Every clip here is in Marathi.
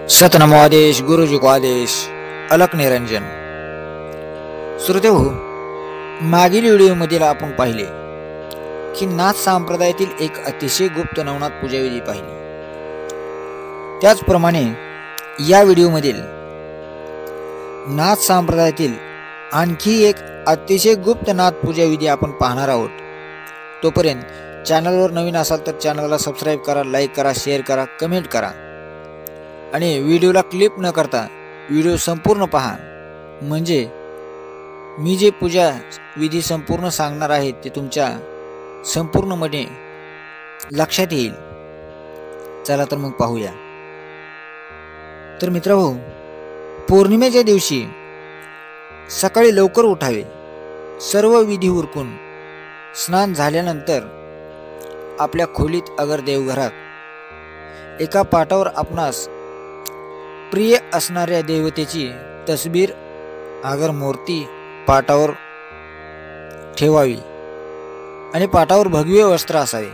सतनमो आदेश गुरुजी को आदेश अलक निरंजन। श्रोते हो, मागील व्हिडिओमध्ये आपण पाहिले की नाथ संप्रदायातील एक अतिशय गुप्त नवनाथ पूजाविधी पाहिली। त्याचप्रमाणे या व्हिडिओमधील नाथ संप्रदायातील आणखी एक अतिशय गुप्त नाथ पूजाविधी आपण पाहणार आहोत। तोपर्यंत चॅनलवर नवीन असाल तर चॅनलला सबस्क्राइब करा, लाईक करा, शेअर करा, कमेंट करा आणि व्हिडिओला क्लिप न करता व्हिडिओ संपूर्ण पहा, म्हणजे मी जे पूजा विधी संपूर्ण सांगणार आहे ते तुमच्या संपूर्णपणे लक्षात येईल। चला तर मग पाहूया। तर मित्रांनो, पौर्णिमेच्या दिवशी सकाळी लवकर उठावे, सर्व विधी उरकून स्नान झाल्यानंतर आपल्या खोलीत अगर देवघरात एका पाटावर आपणास प्रिय असणाऱ्या देवतेची तस्बीर अगर मूर्ती पाटावर ठेवावी आणि पाटावर भगवे वस्त्र असावे।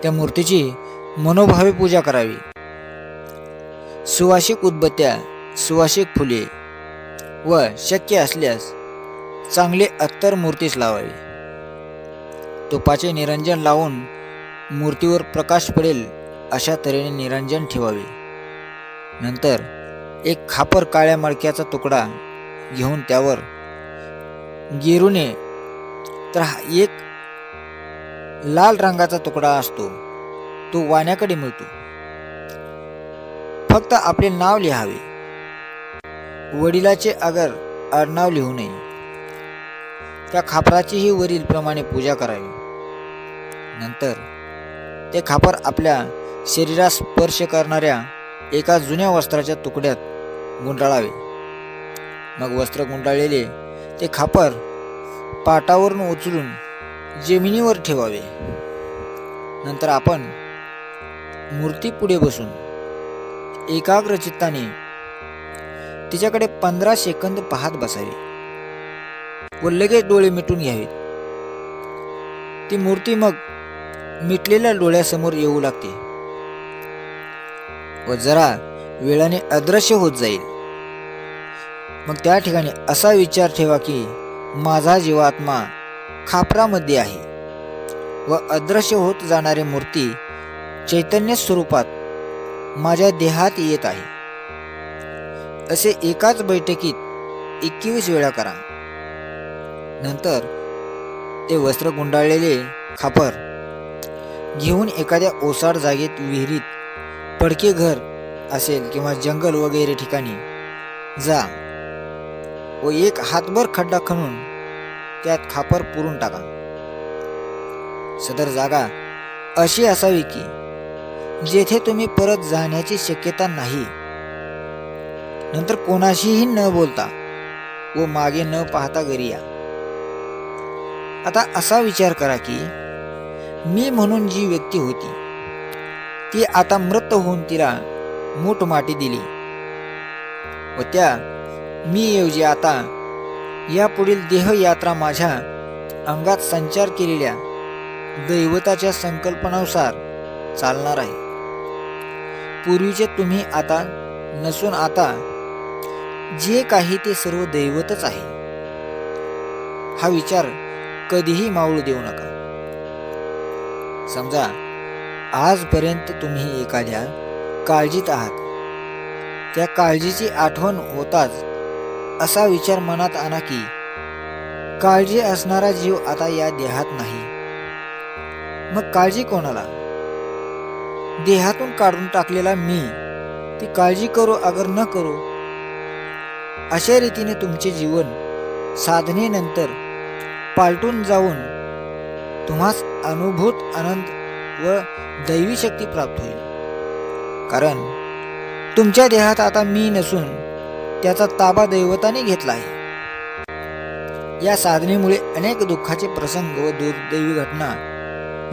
त्या मूर्तीची मनोभावे पूजा करावी। सुवासिक उदबत्त्या, सुवासिक फुले व शक्य असल्यास चांगले अत्तर मूर्तीस लावावे। तुपाचे निरंजन लावून मूर्तीवर प्रकाश पडेल अशा तऱ्हेने निरंजन ठेवावे। नंतर एक खापर काळ्या मडक्याचा तुकडा घेऊन त्यावर गेरूने तर एक लाल रंगाचा तुकडा असतो, तो वाण्याकडे मिळतो। फक्त आपले नाव लिहावे, वडिलाचे अगर आडनाव लिहू नये। त्या खापराचीही वरील प्रमाणे पूजा करावी। नंतर ते खापर आपल्या शरीरास स्पर्श करणाऱ्या एका जुन्या वस्त्राच्या तुकड्यात गुंडाळावे। मग वस्त्र गुंडाळलेले ते खापर पाटावरून उचलून जमिनीवर ठेवावे। नंतर आपण मूर्ती पुढे बसून एकाग्र चित्ताने तिच्याकडे 15 सेकंद पाहत बसावे व लगेच डोळे मिटून घ्यावेत। ती मूर्ती मग मिटलेल्या डोळ्यासमोर येऊ लागते व जरा वेळाने अदृश्य होत जाईल। मग त्या ठिकाणी असा विचार ठेवा की माझा जीवात्मा खापरामध्ये आहे व अदृश्य होत जाणारी मूर्ती चैतन्य स्वरूपात माझ्या देहात येत आहे। असे एकाच बैठकीत 21 वेळा करा। नंतर ते वस्त्र गुंडाळलेले खापर घेऊन एखाद्या ओसाड जागेत, विहिरीत, पडके घर असेल किंवा जंगल वगैरे ठिकाणी जा व एक हातभर खड्डा खणून त्यात खापर पुरून टाका। सदर जागा अशी असावी की जेथे तुम्ही परत जाण्याची शक्यता नाही। नंतर कोणाशीही न बोलता व मागे न पाहता घरी या। आता असा विचार करा की मी म्हणून जी व्यक्ती होती ती आता मृत होऊन तिला मूठ माती दिली व त्या मी ऐवजी आता या पुढील देहयात्रा माझ्या अंगात संचार केलेल्या दैवताच्या संकल्पनानुसार चालणार आहे। पूर्वीचे तुम्ही आता नसून आता जे काही ते सर्व दैवतच आहे। हा विचार कधीही मावळू देऊ नका। समजा आजपर्यंत तुम्ही एखाद्या काळजीत आहात, त्या काळजीची आठवण होताच असा विचार मनात आणा की काळजी असणारा जीव आता या देहात नाही। मग काळजी कोणाला? देहातून काढून टाकलेला मी ती काळजी करो अगर न करो, अशा रीतीने तुमचे जीवन साधनेनंतर पालटून जाऊन तुम्हास अनुभूत आनंद व दैवी शक्ती प्राप्त होईल। कारण तुमच्या देहात आता मी नसून त्याचा ताबा दैवताने घेतला आहे। या साधनेमुळे अनेक दुःखाचे प्रसंग व दुर्दैवी घटना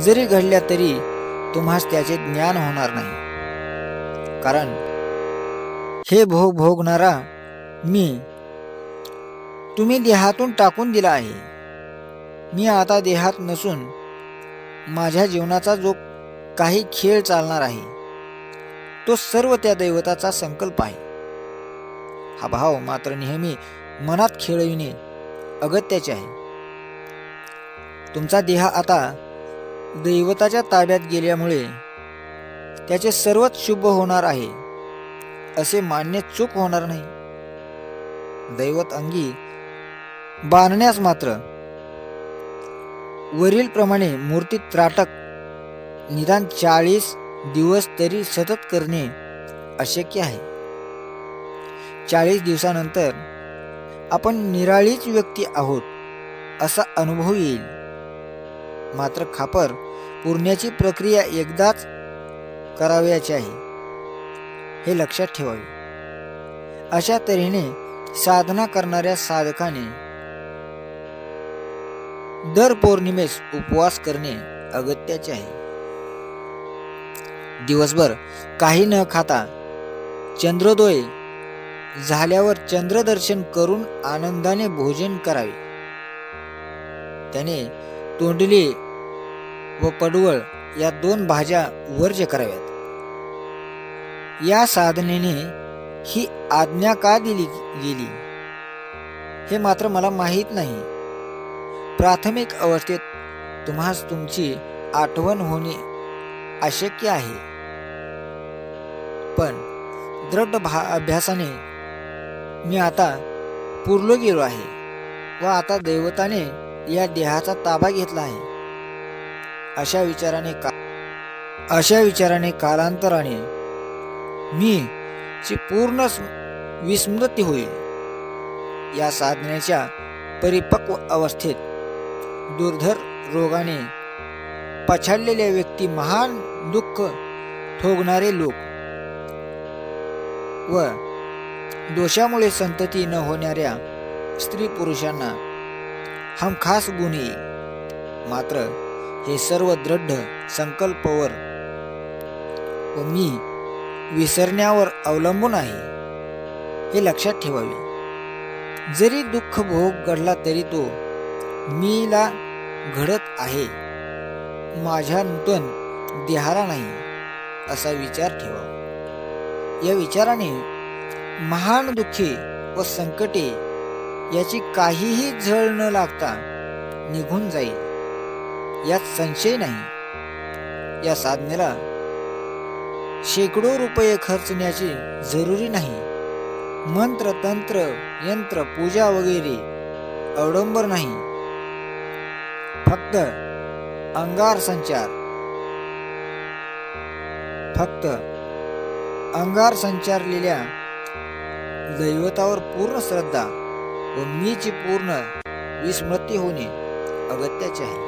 जरी घडल्या तरी तुम्हास त्याचे ज्ञान होणार नाही। कारण हे भोग भोगणारा मी तुम्ही देहातून टाकून दिला आहे। मी आता देहात नसून माझ्या जीवनाचा जो काही खेळ चालणार आहे तो सर्व त्या दैवताचा संकल्प आहे. हा भाव मात्र नेहमी मनात खेळविणे अगत्याचे आहे. तुमचा देह आता दैवताच्या ताब्यात गेल्यामुळे त्याचे सर्वच शुभ होणार आहे असे मानणे चूक होणार नाही. दैवत अंगी बांधण्यास मात्र वरील प्रमाणे मूर्ती त्राटक निदान 40 दिवस तरी सतत करणे अशक्य आहे. 40 दिवसानंतर आपण निराळीच व्यक्ती आहोत असा अनुभव येईल. मात्र खापर पुरण्याची प्रक्रिया एकदाच करावयाची आहे हे लक्षात ठेवावे. अशा तऱ्हेने साधना करणाऱ्या साधकाने दर पौर्णिमेस उपवास करणे अगत्याचे आहे. दिवसभर काही न खाता चंद्रोदय झाल्यावर चंद्रदर्शन करून आनंदाने भोजन करावे. त्याने तोंडली व पडवळ या 2 भाज्या वर्ज्य कराव्यात. या साधनेने ही आज्ञा का दिली गेली हे मात्र मला माहीत नाही. प्राथमिक अवस्थेत तुम्हास तुमची आठवण होणे अशक्य आहे, पण दृढ अभ्यासाने मी आता पुरलो गेलो आहे व आता दैवताने या देहाचा ताबा घेतला आहे. अशा विचाराने कालांतराने मी ची पूर्ण विस्मृती होईल. या साधनेच्या परिपक्व अवस्थेत दुर्धर रोगाने पछाडलेल्या व्यक्ती, महान दुःख ठोगणारे लोक व दोषामुळे संतती न होणाऱ्या स्त्री पुरुषांना हमखास गुण येईल. मात्र हे सर्व दृढ संकल्पावर व मी विसरण्यावर अवलंबून आहे हे लक्षात ठेवावे. जरी दुःख भोग घडला तरी तो मीला घडत आहे, माझ्या नूतन देहाला नाही असा विचार ठेवावा. या विचाराने महान दुःखे व संकटे याची काहीही झळ न लागता निघून जाईल यात संशय नाही. या साधनेला शेकडो रुपये खर्चण्याची जरुरी नाही. मंत्र, तंत्र, यंत्र, पूजा वगैरे अवडंबर नाही. फक्त अंगार संचारलेल्या दैवतावर पूर्ण श्रद्धा व मीची पूर्ण विस्मृती होणे अगत्याचे आहे.